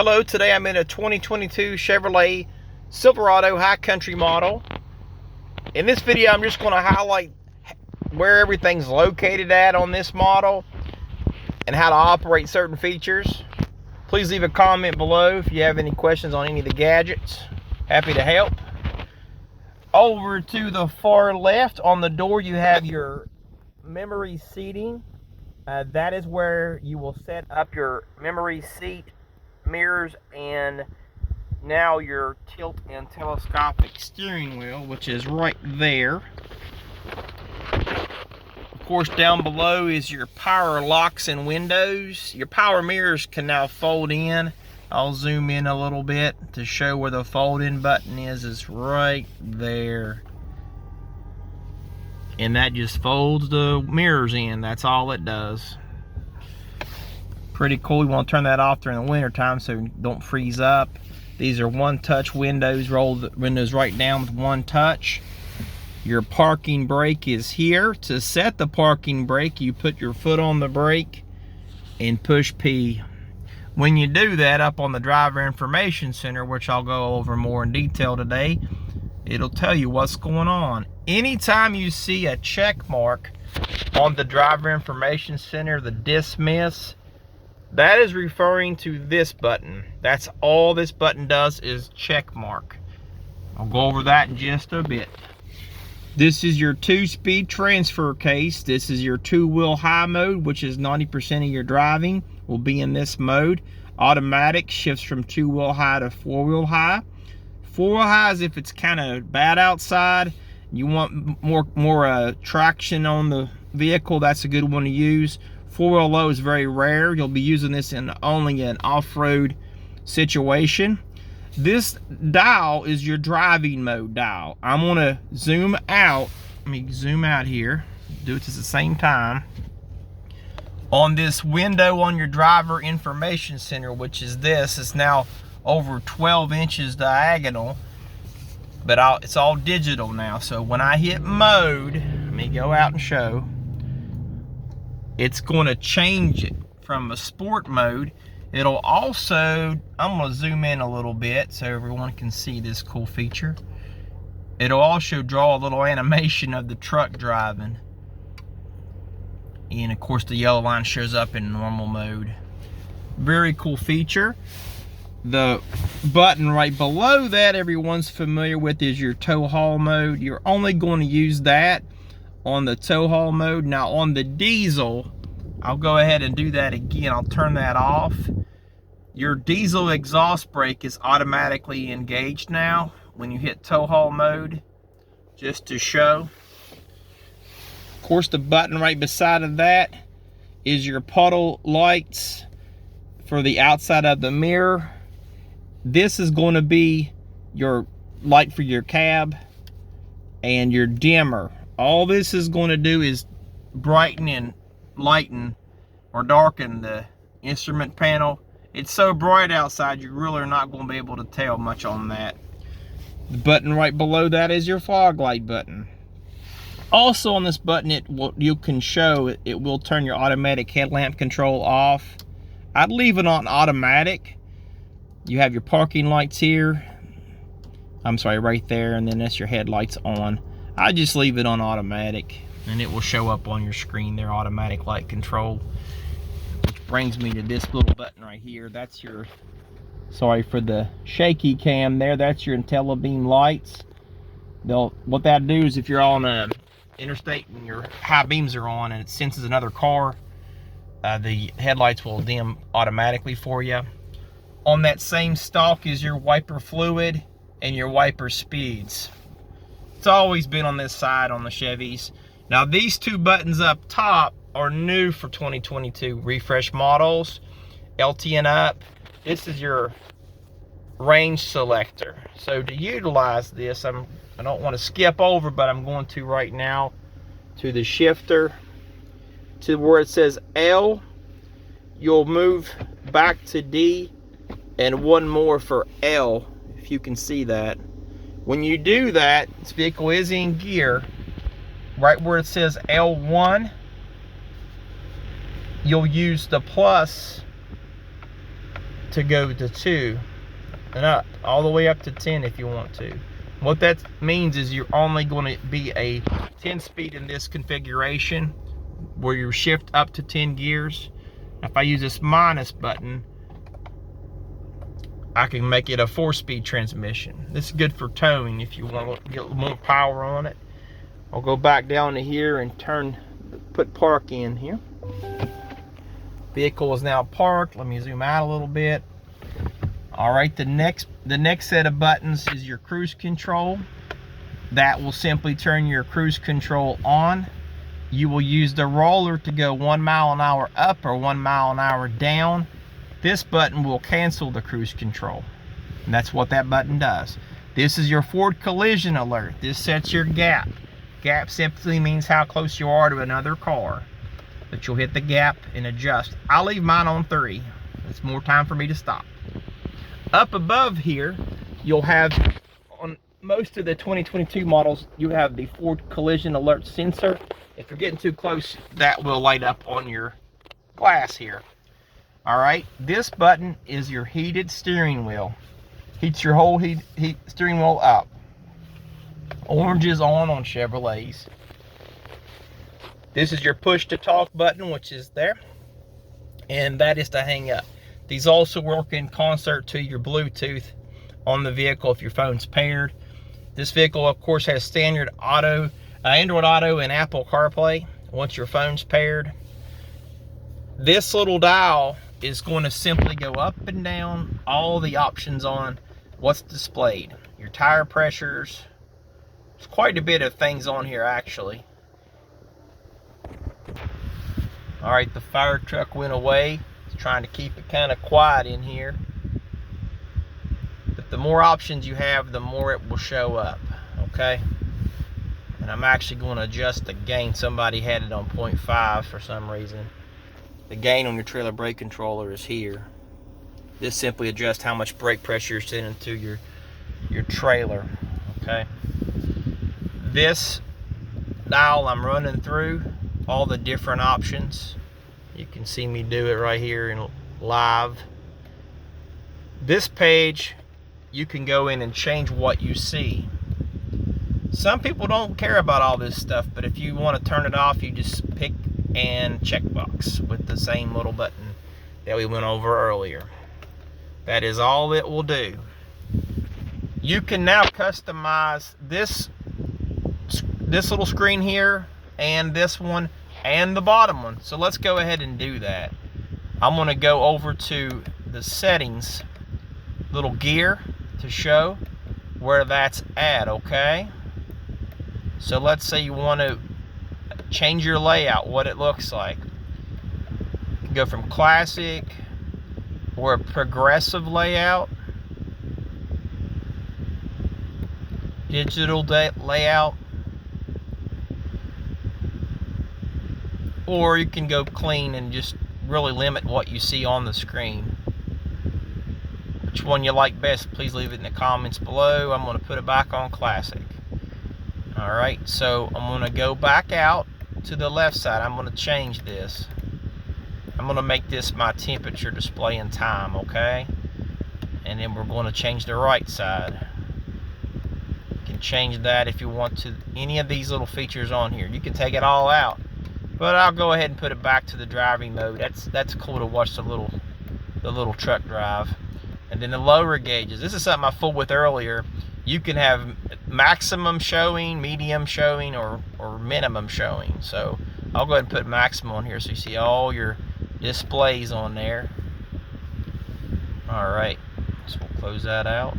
Hello, today I'm in a 2022 Chevrolet Silverado High Country model. In this video, I'm just going to highlight where everything's located at on this model and how to operate certain features. Please leave a comment below if you have any questions on any of the gadgets. Happy to help. Over to the far left on the door, you have your memory seating. That is where you will set up your memory seat, mirrors, and now your tilt and telescopic steering wheel, which is right there. Of course, down below is your power locks and windows. Your power mirrors can now fold in. I'll zoom in a little bit to show where the fold in button is. It's right there. And that just folds the mirrors in. That's all it does. Pretty cool. You want to turn that off during the winter time so you don't freeze up. These are one-touch windows. Roll the windows right down with one touch. Your parking brake is here. To set the parking brake, you put your foot on the brake and push P. When you do that, up on the driver information center, which I'll go over more in detail today, it'll tell you what's going on. Anytime you see a check mark on the driver information center, the dismiss, that is referring to this button. That's all this button does is check mark. I'll go over that in just a bit. This is your 2-speed transfer case. This is your 2-wheel high mode, which is 90% of your driving will be in this mode. Automatic shifts from 2-wheel high to 4-wheel high. 4-wheel high is if it's kind of bad outside, you want more traction on the vehicle, that's a good one to use. 4-wheel low is very rare. You'll be using this in only an off-road situation. This dial is your driving mode dial. I'm gonna zoom out. Let me zoom out here. Do it at the same time. On this window on your driver information center, which is this, it's now over 12 inches diagonal, but it's all digital now. So when I hit mode, let me go out and show, it's going to change it from a sport mode. It'll also, I'm going to zoom in a little bit so everyone can see this cool feature. It'll also draw a little animation of the truck driving. And of course the yellow line shows up in normal mode. Very cool feature. The button right below that everyone's familiar with is your tow haul mode. You're only going to use that on the tow haul mode. Now on the diesel, I'll go ahead and do that again. I'll turn that off. Your diesel exhaust brake is automatically engaged now when you hit tow haul mode, just to show. Of course, the button right beside of that is your puddle lights for the outside of the mirror. This is going to be your light for your cab and your dimmer. All this is going to do is brighten and lighten or darken the instrument panel. It's so bright outside, you really are not going to be able to tell much on that. The button right below that is your fog light button. Also on this button, you can show it will turn your automatic headlamp control off. I'd leave it on automatic. You have your parking lights here. I'm sorry, right there, and then that's your headlights on. I just leave it on automatic, and it will show up on your screen there, automatic light control. Which brings me to this little button right here. That's your, sorry for the shaky cam there, that's your IntelliBeam lights. What that do is if you're on a interstate and your high beams are on and it senses another car, the headlights will dim automatically for you. On that same stalk is your wiper fluid and your wiper speeds. It's always been on this side on the Chevys. Now these two buttons up top are new for 2022 refresh models, LT and up. This is your range selector. So to utilize this, I don't want to skip over, but I'm going to right now to the shifter to where it says L. You'll move back to D and one more for L, if you can see that. When you do that, this vehicle is in gear. Right where it says L1, you'll use the plus to go to 2 and up, all the way up to 10 if you want to. What that means is you're only going to be a 10 speed in this configuration where you shift up to 10 gears. If I use this minus button, I can make it a 4-speed transmission. This is good for towing if you want to get more power on it. I'll go back down to here and put park in here. Vehicle is now parked. Let me zoom out a little bit. All right, the next set of buttons is your cruise control. That will simply turn your cruise control on. You will use the roller to go 1 mile an hour up or 1 mile an hour down. This button will cancel the cruise control. And that's what that button does. This is your forward collision alert. This sets your gap. Gap simply means how close you are to another car. But you'll hit the gap and adjust. I'll leave mine on 3. It's more time for me to stop. Up above here, you'll have, on most of the 2022 models, you have the forward collision alert sensor. If you're getting too close, that will light up on your glass here. All right, this button is your heated steering wheel. Heats your whole steering wheel up. Orange is on Chevrolets. This is your push to talk button, which is there, and that is to hang up. These also work in concert to your Bluetooth on the vehicle if your phone's paired. This vehicle, of course, has standard Android Auto and Apple CarPlay once your phone's paired. This little dial is going to simply go up and down all the options on what's displayed. Your tire pressures. There's quite a bit of things on here, actually. All right, the fire truck went away. Trying to keep it kind of quiet in here, but the more options you have, the more it will show up. Okay, and I'm actually going to adjust the gain. Somebody had it on 0.5 for some reason. The gain on your trailer brake controller is here. This simply adjusts how much brake pressure you're sending to your trailer. Okay, this dial I'm running through all the different options. You can see me do it right here in live. This page, you can go in and change what you see. Some people don't care about all this stuff, but if you want to turn it off, you just pick and checkbox with the same little button that we went over earlier. That is all it will do. You can now customize this little screen here and this one and the bottom one. So let's go ahead and do that. I'm going to go over to the settings little gear to show where that's at. Okay, so let's say you want to change your layout, what it looks like. You can go from classic or a progressive layout, digital layout, or you can go clean and just really limit what you see on the screen. Which one you like best, please leave it in the comments below. I'm going to put it back on classic. Alright, so I'm going to go back out to the left side. I'm going to change this. I'm going to make this my temperature display and time, okay? And then we're going to change the right side. You can change that if you want to, any of these little features on here. You can take it all out. But I'll go ahead and put it back to the driving mode. That's cool to watch the little truck drive. And then the lower gauges. This is something I fooled with earlier. You can have maximum showing, medium showing, or minimum showing. So I'll go ahead and put maximum on here so you see all your displays on there. Alright, so we'll close that out.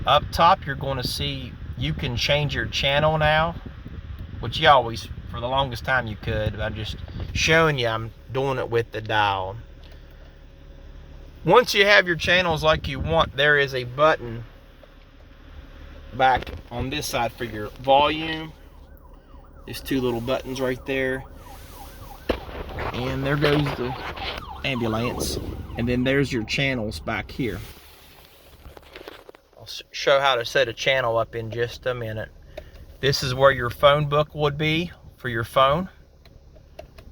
Up top you're going to see you can change your channel now, which you always, for the longest time you could. I'm just showing you I'm doing it with the dial. Once you have your channels like you want, there is a button back on this side for your volume. There's two little buttons right there. And there goes the ambulance. And then there's your channels back here. I'll show how to set a channel up in just a minute. This is where your phone book would be for your phone.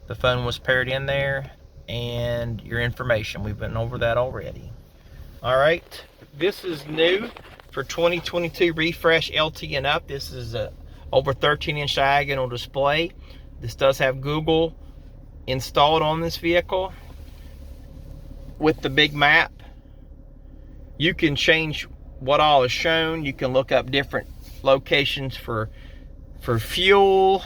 The phone was paired in there. and your information. We've been over that already. All right, this is new for 2022 refresh LT and up. This is a over 13-inch diagonal display. This does have Google installed on this vehicle with the big map. You can change what all is shown. You can look up different locations for fuel.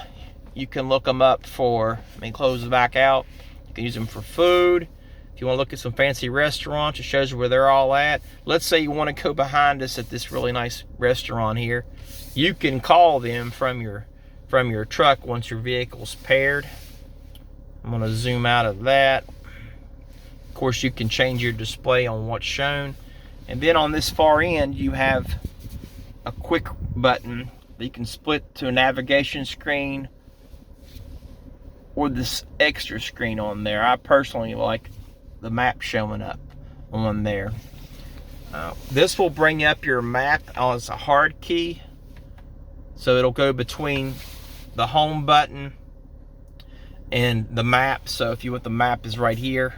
You can look them up for, let me close it back out. You can use them for food. If you want to look at some fancy restaurants, it shows you where they're all at. Let's say you want to go behind us at this really nice restaurant here. You can call them from your truck once your vehicle's paired. I'm going to zoom out of that. Of course, you can change your display on what's shown. And then on this far end, you have a quick button that you can split to a navigation screen or this extra screen on there. I personally like the map showing up on there. This will bring up your map as a hard key, so it'll go between the home button and the map. So if you want, the map is right here.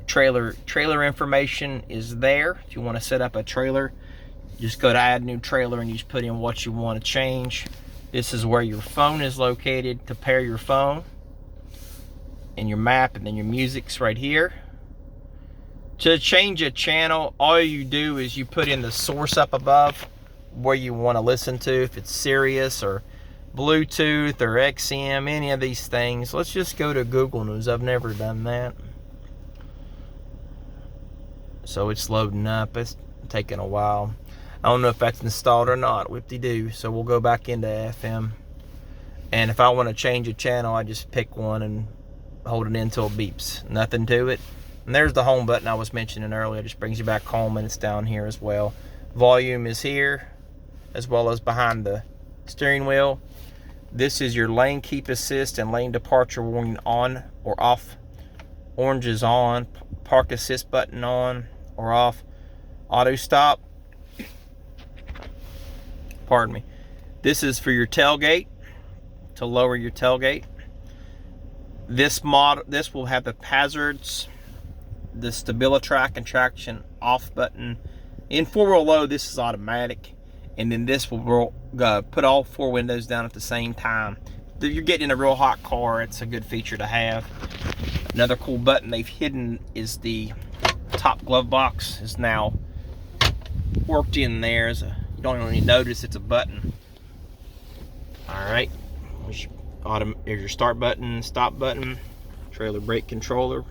Trailer information is there. If you want to set up a trailer, just go to add new trailer and you just put in what you want to change. This is where your phone is located to pair your phone, and your map, and then your music's right here. To change a channel, all you do is you put in the source up above where you want to listen to, if it's Sirius or Bluetooth or XM, any of these things. Let's just go to Google News. I've never done that. So it's loading up. It's taking a while. I don't know if that's installed or not. Whoop-de-doo. So we'll go back into FM. And if I want to change a channel, I just pick one and hold it in until it beeps. Nothing to it. And there's the home button I was mentioning earlier. It just brings you back home, and it's down here as well. Volume is here, as well as behind the steering wheel. This is your lane keep assist and lane departure warning on or off. Orange is on. Park assist button on or off. Auto stop. Pardon me. This is for your tailgate, to lower your tailgate. This will have the hazards, the StabiliTrak and traction off button. In 4-wheel low, this is automatic, and then this will put all 4 windows down at the same time. If you're getting in a real hot car, it's a good feature to have. Another cool button they've hidden is the top glove box is now worked in there. You don't even notice it's a button. All right, there's your start button, stop button, trailer brake controller.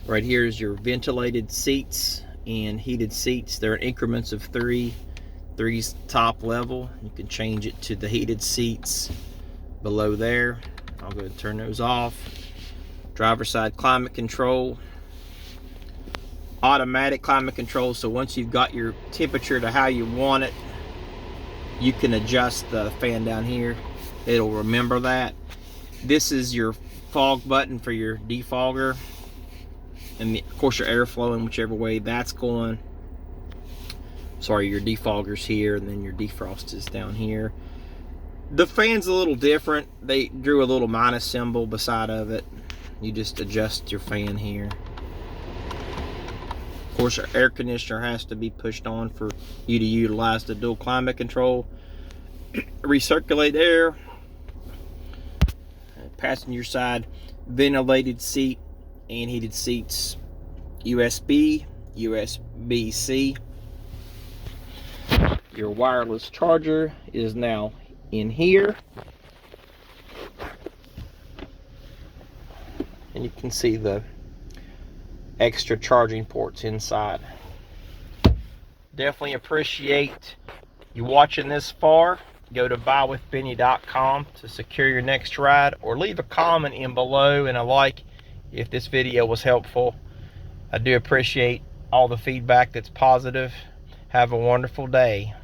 Right here is your ventilated seats and heated seats. They're in increments of 3. 3's top level. You can change it to the heated seats below there. I'll go ahead and turn those off. Driver side climate control. Automatic climate control, so once you've got your temperature to how you want it, you can adjust the fan down here. It'll remember that. This is your fog button for your defogger, and of course your airflow in whichever way that's going. Sorry, your defogger's here, and then your defrost is down here. The fan's a little different. They drew a little minus symbol beside of it. You just adjust your fan here. Of course, your air conditioner has to be pushed on for you to utilize the dual climate control. Recirculate air. Passenger side ventilated seat and heated seats. USB, USB-C. Your wireless charger is now in here. And you can see the extra charging ports inside. Definitely appreciate you watching this far. Go to buywithbenny.com to secure your next ride, or leave a comment in below and a like if this video was helpful. I do appreciate all the feedback that's positive. Have a wonderful day.